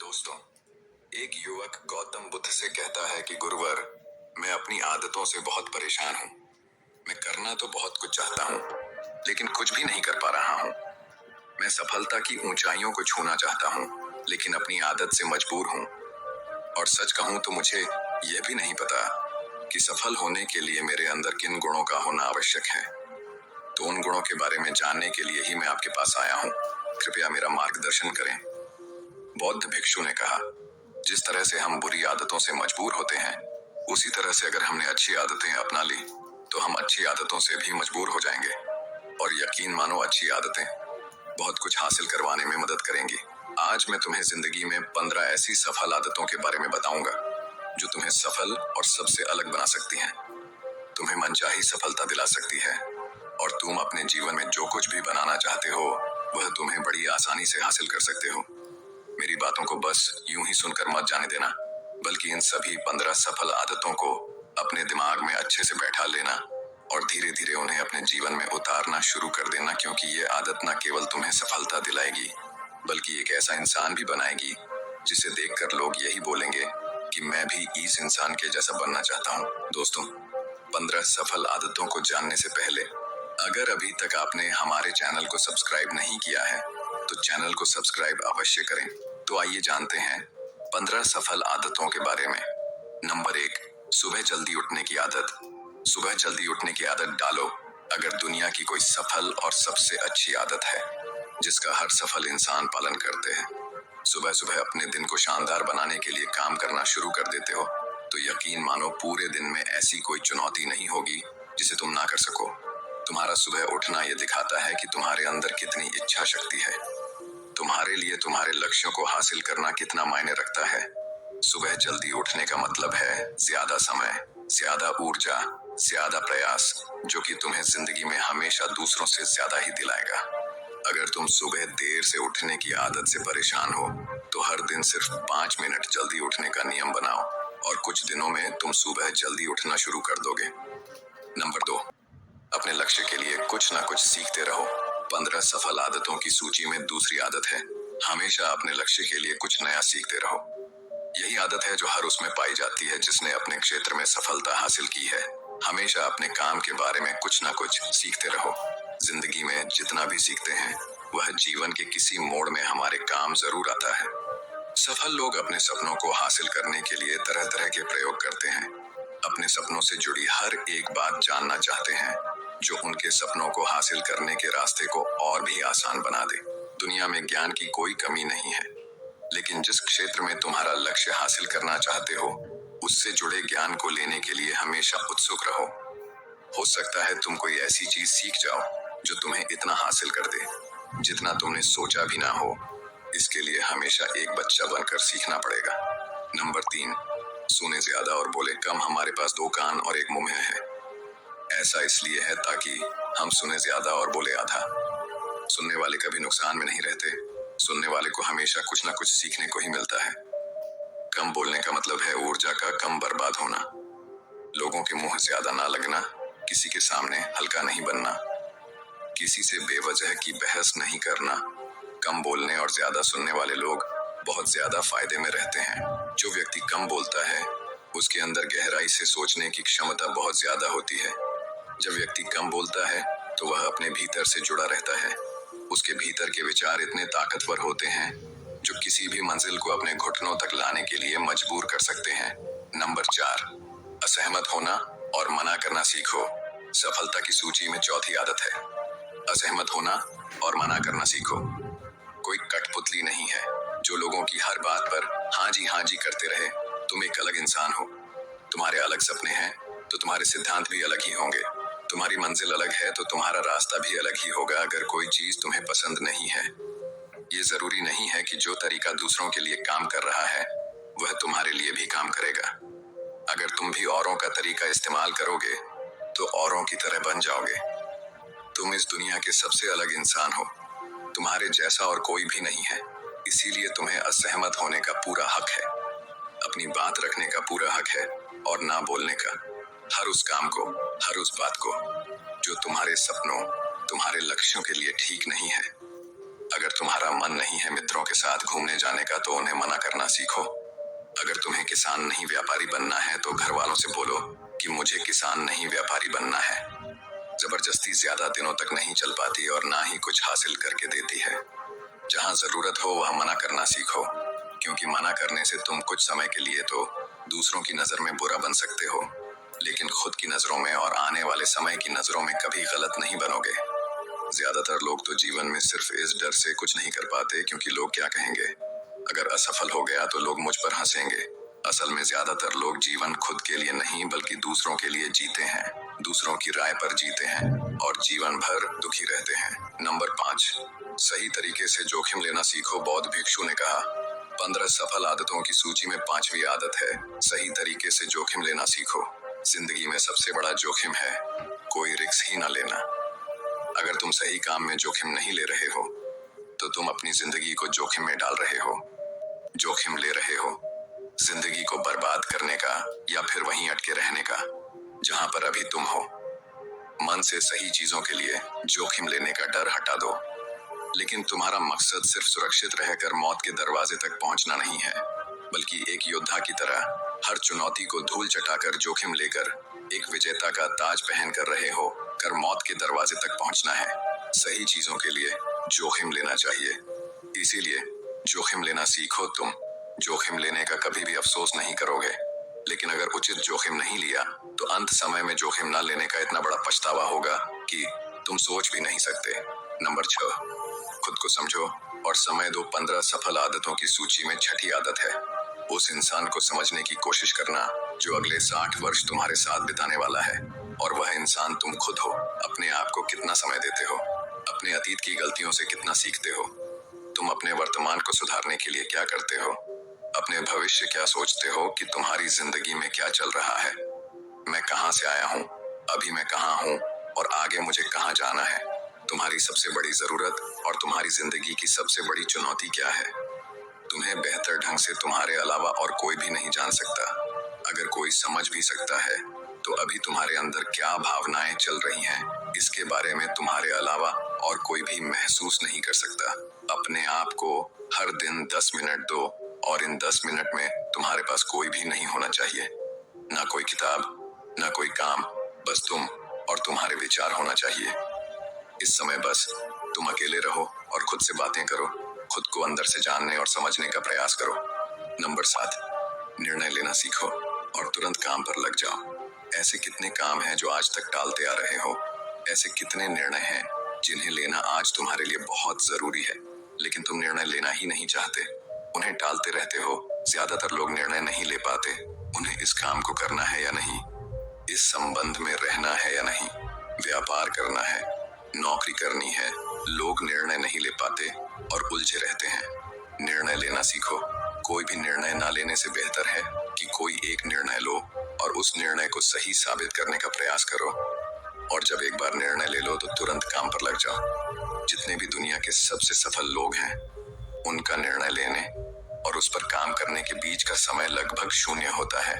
दोस्तों, एक युवक गौतम बुद्ध से कहता है कि गुरुवर, मैं अपनी आदतों से बहुत परेशान हूँ। मैं करना तो बहुत कुछ चाहता हूँ, लेकिन कुछ भी नहीं कर पा रहा हूँ। मैं सफलता की ऊंचाइयों को छूना चाहता हूँ, लेकिन अपनी आदत से मजबूर हूँ। और सच कहूँ तो मुझे यह भी नहीं पता कि सफल होने के लिए मेरे अंदर किन गुणों का होना आवश्यक है। तो उन गुणों के बारे में जानने के लिए ही मैं आपके पास आया हूँ। कृपया मेरा मार्गदर्शन करें। बौद्ध भिक्षु ने कहा, जिस तरह से हम बुरी आदतों से मजबूर होते हैं, उसी तरह से अगर हमने अच्छी आदतें अपना ली तो हम अच्छी आदतों से भी मजबूर हो जाएंगे। और यकीन मानो, अच्छी आदतें बहुत कुछ हासिल करवाने में मदद करेंगी। आज मैं तुम्हें जिंदगी में 15 ऐसी सफल आदतों के बारे में बताऊंगा जो तुम्हें सफल और सबसे अलग बना सकती हैं, तुम्हें मनचाही सफलता दिला सकती है, और तुम अपने जीवन में जो कुछ भी बनाना चाहते हो वह तुम्हें बड़ी आसानी से हासिल कर सकते हो। मेरी बातों को बस यूं ही सुनकर मत जाने देना, बल्कि इन सभी 15 सफल आदतों को अपने दिमाग में अच्छे से बैठा लेना और धीरे धीरे उन्हें अपने जीवन में उतारना शुरू कर देना, क्योंकि ये आदत न केवल तुम्हें सफलता दिलाएगी बल्कि एक ऐसा इंसान भी बनाएगी जिसे देखकर लोग यही बोलेंगे कि मैं भी इस इंसान के जैसा बनना चाहता हूँ। दोस्तों, 15 सफल आदतों को जानने से पहले अगर अभी तक आपने हमारे चैनल को सब्सक्राइब नहीं किया है तो चैनल को सब्सक्राइब अवश्य करें। तो आइए जानते हैं 15 सफल आदतों के बारे में। नंबर 1, सुबह जल्दी उठने की आदत। सुबह जल्दी उठने की आदत डालो। अगर दुनिया की कोई सफल और सबसे अच्छी आदत है जिसका हर सफल इंसान पालन करते हैं, सुबह सुबह अपने दिन को शानदार बनाने के लिए काम करना शुरू कर देते हो, तो यकीन मानो पूरे दिन में ऐसी कोई चुनौती नहीं होगी जिसे तुम ना कर सको। तुम्हारा सुबह उठना यह दिखाता है कि तुम्हारे अंदर कितनी इच्छा शक्ति है, तुम्हारे लिए तुम्हारे लक्ष्यों को हासिल करना कितना मायने रखता है। सुबह जल्दी उठने का मतलब है ज्यादा समय, ज्यादा ऊर्जा, ज्यादा प्रयास, जो कि तुम्हें जिंदगी में हमेशा दूसरों से ज्यादा ही दिलाएगा। अगर तुम सुबह देर से उठने की आदत से परेशान हो तो हर दिन सिर्फ 5 मिनट जल्दी उठने का नियम बनाओ और कुछ दिनों में तुम सुबह जल्दी उठना शुरू कर दोगे। नंबर 2, अपने लक्ष्य के लिए कुछ ना कुछ सीखते रहो। 15 सफल आदतों की सूची में दूसरी आदत है, हमेशा अपने लक्ष्य के लिए कुछ नया सीखते रहो। यही आदत है जो हर उसमें पाई जाती है जिसने अपने क्षेत्र में सफलता हासिल की है। हमेशा अपने काम के बारे में कुछ ना कुछ सीखते रहो। जिंदगी में जितना भी सीखते हैं वह जीवन के किसी मोड़ में हमारे काम जरूर आता है। सफल लोग अपने सपनों को हासिल करने के लिए तरह तरह के प्रयोग करते हैं। अपने सपनों से जुड़ी हर एक बात जानना चाहते हैं जो उनके सपनों को हासिल करने के रास्ते को और भी आसान बना दे। दुनिया में ज्ञान की कोई कमी नहीं है, लेकिन जिस क्षेत्र में तुम्हारा लक्ष्य हासिल करना चाहते हो उससे जुड़े ज्ञान को लेने के लिए हमेशा उत्सुक रहो। हो सकता है तुम कोई ऐसी चीज सीख जाओ जो तुम्हें इतना हासिल कर दे जितना तुमने सोचा भी ना हो। इसके लिए हमेशा एक बच्चा बनकर सीखना पड़ेगा। नंबर 3, सुने ज्यादा और बोले कम। हमारे पास 2 कान और 1 मुंह है। ऐसा इसलिए है ताकि हम सुने ज्यादा और बोले आधा। सुनने वाले कभी नुकसान में नहीं रहते, सुनने वाले को हमेशा कुछ ना कुछ सीखने को ही मिलता है। कम बोलने का मतलब है ऊर्जा का कम बर्बाद होना, लोगों के मुंह ज्यादा ना लगना, किसी के सामने हल्का नहीं बनना, किसी से बेवजह की बहस नहीं करना। कम बोलने और ज्यादा सुनने वाले लोग बहुत ज्यादा फायदे में रहते हैं। जो व्यक्ति कम बोलता है उसके अंदर गहराई से सोचने की क्षमता बहुत ज्यादा होती है। जब व्यक्ति कम बोलता है तो वह अपने भीतर से जुड़ा रहता है। उसके भीतर के विचार इतने ताकतवर होते हैं जो किसी भी मंजिल को अपने घुटनों तक लाने के लिए मजबूर कर सकते हैं। नंबर 4, असहमत होना और मना करना सीखो। सफलता की सूची में चौथी आदत है, असहमत होना और मना करना सीखो। कोई कठपुतली नहीं है जो लोगों की हर बात पर हाँ जी करते रहे। तुम एक अलग इंसान हो, तुम्हारे अलग सपने हैं तो तुम्हारे सिद्धांत भी अलग ही होंगे। तुम्हारी मंजिल अलग है तो तुम्हारा रास्ता भी अलग ही होगा। अगर कोई चीज तुम्हें पसंद नहीं है, ये जरूरी नहीं है कि जो तरीका दूसरों के लिए काम कर रहा है वह तुम्हारे लिए भी काम करेगा। अगर तुम भी औरों का तरीका इस्तेमाल करोगे तो औरों की तरह बन जाओगे। तुम इस दुनिया के सबसे अलग इंसान हो, तुम्हारे जैसा और कोई भी नहीं है। इसीलिए तुम्हें असहमत होने का पूरा हक है, अपनी बात रखने का पूरा हक है और ना बोलने का। हर उस काम को, हर उस बात को जो तुम्हारे सपनों, तुम्हारे लक्ष्यों के लिए ठीक नहीं है, अगर तुम्हारा मन नहीं है मित्रों के साथ घूमने जाने का तो उन्हें मना करना सीखो। अगर तुम्हें किसान नहीं व्यापारी बनना है तो घर वालों से बोलो कि मुझे किसान नहीं व्यापारी बनना है। जबरदस्ती ज्यादा दिनों तक नहीं चल पाती और ना ही कुछ हासिल करके देती है। जहां जरूरत हो वहां मना करना सीखो, क्योंकि मना करने से तुम कुछ समय के लिए तो दूसरों की नजर में बुरा बन सकते हो, लेकिन खुद की नजरों में और आने वाले समय की नजरों में कभी गलत नहीं बनोगे। ज्यादातर लोग तो जीवन में सिर्फ इस डर से कुछ नहीं कर पाते क्योंकि लोग क्या कहेंगे। अगर असफल हो गया तो लोग मुझ पर हंसेंगे। असल में ज्यादातर लोग जीवन खुद के लिए नहीं बल्कि दूसरों के लिए जीते हैं, दूसरों की राय पर जीते हैं और जीवन भर दुखी रहते हैं। नंबर 5, सही तरीके से जोखिम लेना सीखो। बौद्ध भिक्षु ने कहा, 15 सफल आदतों की सूची में 5वीं आदत है सही तरीके से जोखिम लेना सीखो। जिंदगी में सबसे बड़ा जोखिम है कोई रिस्क ही ना लेना। अगर तुम सही काम में जोखिम नहीं ले रहे हो तो तुम अपनी जिंदगी को जोखिम में डाल रहे हो। जोखिम ले रहे हो जिंदगी को बर्बाद करने का या फिर वहीं अटके रहने का जहां पर अभी तुम हो। मन से सही चीजों के लिए जोखिम लेने का डर हटा दो, लेकिन तुम्हारा मकसद सिर्फ सुरक्षित रहकर मौत के दरवाजे तक पहुंचना नहीं है, बल्कि एक योद्धा की तरह हर चुनौती को धूल चटाकर जोखिम लेकर एक विजेता का ताज पहन कर रहे हो कर मौत के दरवाजे तक पहुंचना है। सही चीजों के लिए जोखिम लेना चाहिए, इसीलिए जोखिम लेना सीखो। तुम जोखिम लेने का कभी भी अफसोस नहीं करोगे, लेकिन अगर उचित जोखिम नहीं लिया तो अंत समय में जोखिम न लेने का इतना बड़ा पछतावा होगा कि तुम सोच भी नहीं सकते। नंबर 6, खुद को समझो और समय दो। 15 सफल आदतों की सूची में 6ठी आदत है उस इंसान को समझने की कोशिश करना जो अगले 60 वर्ष तुम्हारे साथ बिताने वाला है, और वह इंसान तुम खुद हो। अपने आप को कितना समय देते हो, अपने अतीत की गलतियों से कितना सीखते हो, तुम अपने वर्तमान को सुधारने के लिए क्या करते हो, अपने भविष्य क्या सोचते हो कि तुम्हारी जिंदगी में क्या चल रहा है। मैं कहां से आया हूं, अभी मैं कहां हूं और आगे मुझे कहां जाना है। तुम्हारी सबसे बड़ी जरूरत और तुम्हारी जिंदगी की सबसे बड़ी चुनौती क्या है। तुम्हें बेहतर ढंग से तुम्हारे अलावा और कोई भी नहीं जान सकता। अगर कोई समझ भी सकता है तो अभी तुम्हारे अंदर क्या भावनाएं चल रही हैं इसके बारे में तुम्हारे अलावा और कोई भी महसूस नहीं कर सकता। अपने आप को हर दिन 10 मिनट दो और इन 10 मिनट में तुम्हारे पास कोई भी नहीं होना चाहिए, ना कोई किताब, ना कोई काम, बस तुम और तुम्हारे विचार होना चाहिए। इस समय बस तुम अकेले रहो और खुद से बातें करो, खुद को अंदर से जानने और समझने का प्रयास करो। नंबर 7, निर्णय लेना सीखो और तुरंत काम पर लग जाओ। ऐसे कितने काम हैं जो आज तक टालते आ रहे हो। ऐसे कितने निर्णय हैं जिन्हें लेना आज तुम्हारे लिए बहुत जरूरी है, लेकिन तुम निर्णय लेना ही नहीं चाहते, उन्हें टालते रहते हो। ज्यादातर लोग निर्णय नहीं ले पाते, उन्हें इस काम को करना है या नहीं, इस संबंध में रहना है या नहीं, व्यापार करना है, नौकरी करनी है। लोग निर्णय नहीं ले पाते और उलझे रहते हैं। निर्णय लेना सीखो। कोई भी निर्णय ना लेने से बेहतर है कि कोई एक निर्णय लो और उस निर्णय को सही साबित करने का प्रयास करो। और जब एक बार निर्णय ले लो तो तुरंत काम पर लग जाओ। जितने भी दुनिया के सबसे सफल लोग हैं उनका निर्णय लेने और उस पर काम करने के बीच का समय लगभग 0 होता है।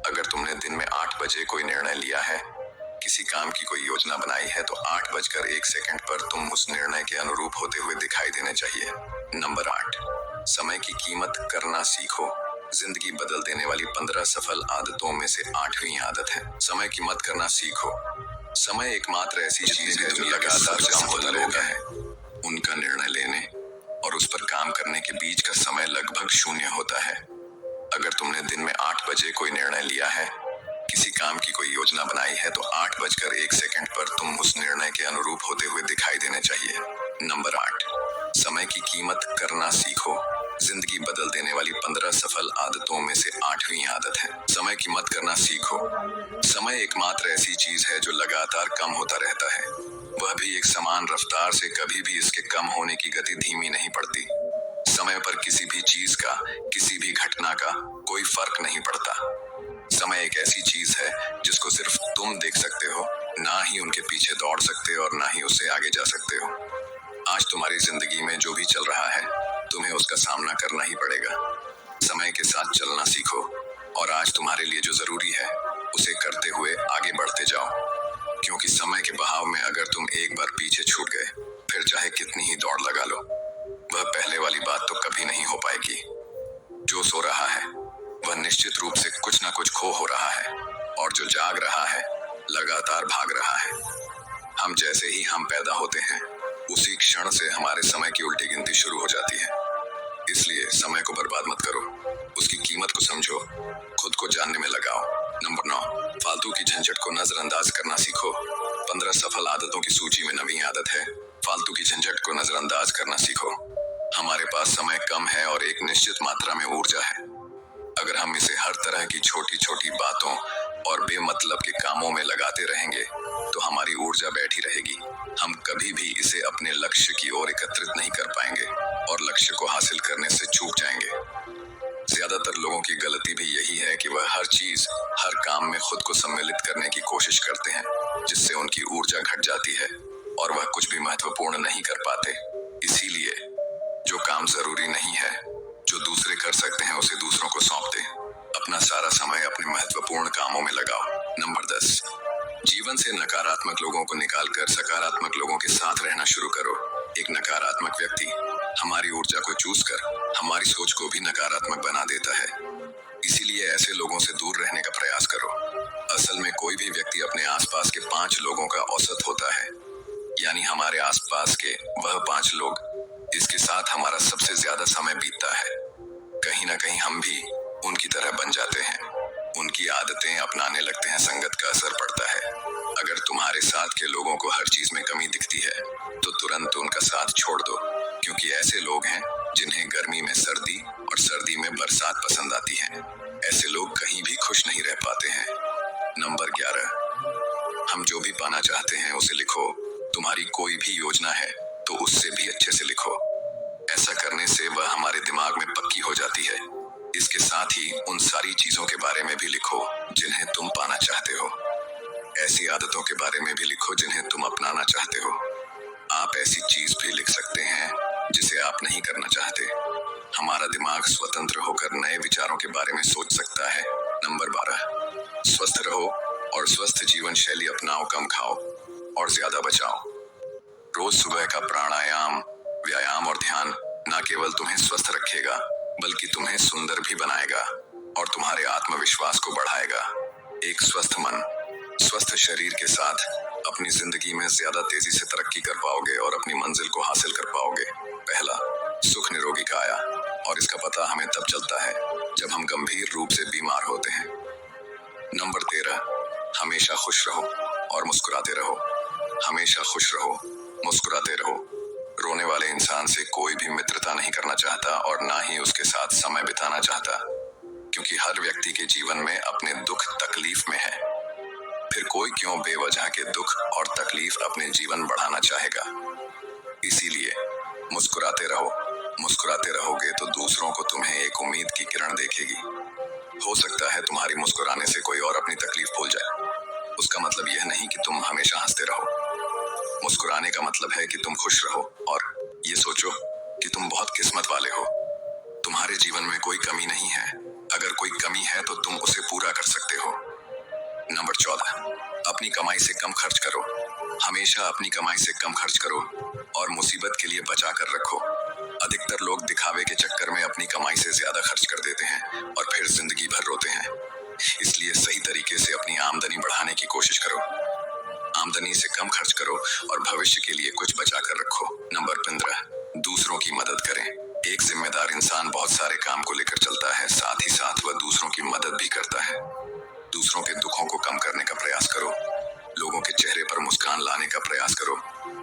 अगर तुमने दिन में 8 बजे कोई निर्णय लिया है, किसी काम की कोई योजना बनाई है, तो 8:01 पर तुम उस निर्णय के अनुरूप होते हुए दिखाई देने चाहिए। नंबर 8, समय की कीमत करना सीखो। जिंदगी बदल देने वाली 15 सफल आदतों में से 8वीं आदत है समय की मत करना सीखो। समय एकमात्र ऐसी चीज है जो लगातार कम होता रहता है। उनका निर्णय लेने और उस पर काम करने के बीच का समय लगभग 0 होता है। अगर तुमने दिन में 8 बजे कोई निर्णय लिया है, किसी काम की कोई योजना बनाई है, तो 8:01 पर तुम उस निर्णय के अनुरूप होते हुए दिखाई देने चाहिए। नंबर 8, समय की कीमत करना सीखो। जिंदगी बदल देने वाली 15 सफल आदतों में से 8वीं आदत है समय की मत करना सीखो। समय एकमात्र ऐसी चीज है जो लगातार कम होता रहता है, वह भी एक समान रफ्तार से। कभी भी इसके कम होने की गति धीमी नहीं पड़ती। समय पर किसी भी चीज का, किसी भी घटना का कोई फर्क नहीं पड़ता। समय एक ऐसी चीज है जिसको सिर्फ तुम देख सकते हो, ना ही उनके पीछे दौड़ सकते हो और ना ही उससे आगे जा सकते हो। आज तुम्हारी जिंदगी में जो भी चल रहा है तुम्हें उसका सामना करना ही पड़ेगा। समय के साथ चलना सीखो और आज तुम्हारे लिए जो जरूरी है उसे करते हुए आगे बढ़ते जाओ, क्योंकि समय के बहाव में अगर तुम एक बार पीछे छूट गए फिर चाहे कितनी ही दौड़ लगा लो, वह पहले वाली बात तो कभी नहीं हो पाएगी। जो सो रहा है वह निश्चित रूप से कुछ ना कुछ खो हो रहा है, और जो जाग रहा है लगातार भाग रहा है। हम जैसे ही हम पैदा होते हैं, उसी क्षण से हमारे समय की उल्टी गिनती शुरू हो जाती है। इसलिए समय को बर्बाद मत करो, उसकी कीमत को समझो, खुद को जानने में लगाओ। नंबर 9, फालतू की झंझट को नजरअंदाज करना सीखो। 15 सफल आदतों की सूची में 9वीं आदत है, फालतू की झंझट को नजरअंदाज करना सीखो। हमारे पास समय कम है और एक निश्चित मात्रा में ऊर्जा है। अगर हम इसे हर तरह की छोटी छोटी बातों और बेमतलब के कामों में लगाते रहेंगे तो हमारी ऊर्जा बैठी रहेगी। हम कभी भी इसे अपने लक्ष्य की ओर एकत्रित नहीं कर पाएंगे और लक्ष्य को हासिल करने से चूक जाएंगे। ज्यादातर लोगों की गलती भी यही है कि वह हर चीज, हर काम में खुद को सम्मिलित करने की कोशिश करते हैं, जिससे उनकी ऊर्जा घट जाती है और वह कुछ भी महत्वपूर्ण नहीं कर पाते। इसीलिए जो काम जरूरी नहीं है, जो दूसरे कर सकते हैं, उसे दूसरों को सौंप दें। अपना सारा समय अपने महत्वपूर्ण कामों में लगाओ। नंबर 10, जीवन से नकारात्मक लोगों को निकालकर सकारात्मक लोगों के साथ रहना शुरू करो। एक नकारात्मक व्यक्ति हमारी ऊर्जा को चूस कर हमारी सोच को भी नकारात्मक बना देता है। इसीलिए ऐसे लोगों से दूर रहने का प्रयास करो। असल में कोई भी व्यक्ति अपने आसपास के 5 लोगों का औसत होता है, यानी हमारे आसपास के वह 5 लोग जिसके साथ हमारा सबसे ज्यादा समय बीतता है। कहीं ना कहीं हम भी उनकी तरह बन जाते हैं, उनकी आदतें अपनाने लगते हैं, संगत का असर पड़ता है। अगर तुम्हारे साथ के लोगों को हर चीज में कमी दिखती है तो तुरंत उनका साथ छोड़ दो, क्योंकि ऐसे लोग हैं जिन्हें गर्मी में सर्दी और सर्दी में बरसात पसंद आती है। ऐसे लोग कहीं भी खुश नहीं रह पाते हैं। नंबर 11, हम जो भी पाना चाहते हैं उसे लिखो। तुम्हारी कोई भी योजना है तो उससे भी अच्छे से लिखो। ऐसा करने से वह हमारे दिमाग में पक्की हो जाती है। इसके साथ ही उन सारी चीजों के बारे में भी लिखो जिन्हें तुम पाना चाहते हो। ऐसी आदतों के बारे में भी लिखो जिन्हें तुम अपनाना चाहते हो। आप ऐसी चीज भी लिख सकते हैं जिसे आप नहीं करना चाहते। हमारा दिमाग स्वतंत्र होकर नए विचारों के बारे में सोच सकता है। नंबर 12, स्वस्थ रहो और स्वस्थ जीवन शैली अपनाओ। कम खाओ और ज्यादा बचाओ। रोज सुबह का प्राणायाम, व्यायाम और ध्यान न केवल तुम्हें स्वस्थ रखेगा बल्कि तुम्हें सुंदर भी बनाएगा और तुम्हारे आत्मविश्वास को बढ़ाएगा। एक स्वस्थ मन, स्वस्थ शरीर के साथ अपनी जिंदगी में ज्यादा तेजी से तरक्की कर पाओगे और अपनी मंजिल को हासिल कर पाओगे। पहला, सुख निरोगी काया, और इसका पता हमें तब चलता है जब हम गंभीर रूप से बीमार होते हैं। नंबर 13, हमेशा खुश रहो और मुस्कुराते रहो। हमेशा खुश रहो, मुस्कुराते रहो। रोने वाले इंसान से कोई भी मित्रता नहीं करना चाहता और ना ही उसके साथ समय बिताना चाहता, क्योंकि हर व्यक्ति के जीवन में अपने दुख तकलीफ में है। फिर कोई क्यों बेवजह के दुख और तकलीफ अपने जीवन बढ़ाना चाहेगा। इसीलिए मुस्कुराते रहो। मुस्कुराते रहोगे तो दूसरों को तुम्हें एक उम्मीद की किरण देखेगी। हो सकता है तुम्हारी मुस्कुराने से कोई और अपनी तकलीफ भूल जाए। उसका मतलब यह नहीं कि तुम हमेशा हंसते रहो। मुस्कुराने का मतलब है कि तुम खुश रहो और ये सोचो कि तुम बहुत किस्मत वाले हो। तुम्हारे जीवन में कोई कमी नहीं है। अगर कोई कमी है तो तुम उसे पूरा कर सकते हो। नंबर 14, अपनी कमाई से कम खर्च करो। हमेशा अपनी कमाई से कम खर्च करो और मुसीबत के लिए बचा कर रखो। अधिकतर लोग दिखावे के चक्कर में अपनी कमाई से ज्यादा खर्च कर देते हैं और फिर जिंदगी भर रोते हैं। इसलिए सही तरीके से अपनी आमदनी बढ़ाने की कोशिश करो। आमदनी से कम खर्च करो और भविष्य के लिए कुछ बचा कर रखो। नंबर 15, दूसरों की मदद करें। एक जिम्मेदार इंसान बहुत सारे काम को लेकर चलता है, साथ ही साथ वह दूसरों की मदद भी करता है। दूसरों के दुखों को कम करने का प्रयास करो। लोगों के चेहरे पर मुस्कान लाने का प्रयास करो।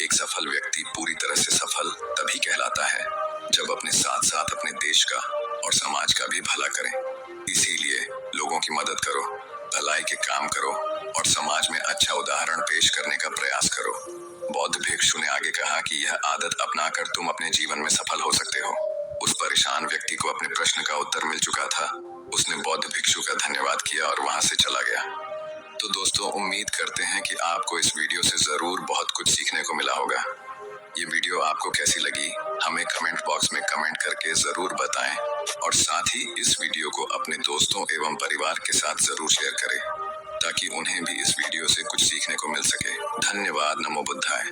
एक सफल व्यक्ति पूरी तरह से सफल तभी कहलाता है जब अपने साथ साथ अपने देश का और समाज का भी भला करें। इसीलिए लोगों की मदद करो, भलाई के काम करो और समाज में अच्छा उदाहरण पेश करने का प्रयास करो। बौद्ध भिक्षु ने आगे कहा कि यह आदत अपनाकर तुम अपने जीवन में सफल हो सकते हो। उस परेशान व्यक्ति को अपने प्रश्न का उत्तर मिल चुका था। उसने बौद्ध भिक्षु का धन्यवाद किया और वहां से चला गया। तो दोस्तों, उम्मीद करते हैं कि आपको इस वीडियो से जरूर बहुत कुछ सीखने को मिला होगा। ये वीडियो आपको कैसी लगी हमें कमेंट बॉक्स में कमेंट करके जरूर बताएं और साथ ही इस वीडियो को अपने दोस्तों एवं परिवार के साथ जरूर शेयर करें ताकि उन्हें भी इस वीडियो से कुछ सीखने को मिल सके। धन्यवाद। नमो बुद्धाय।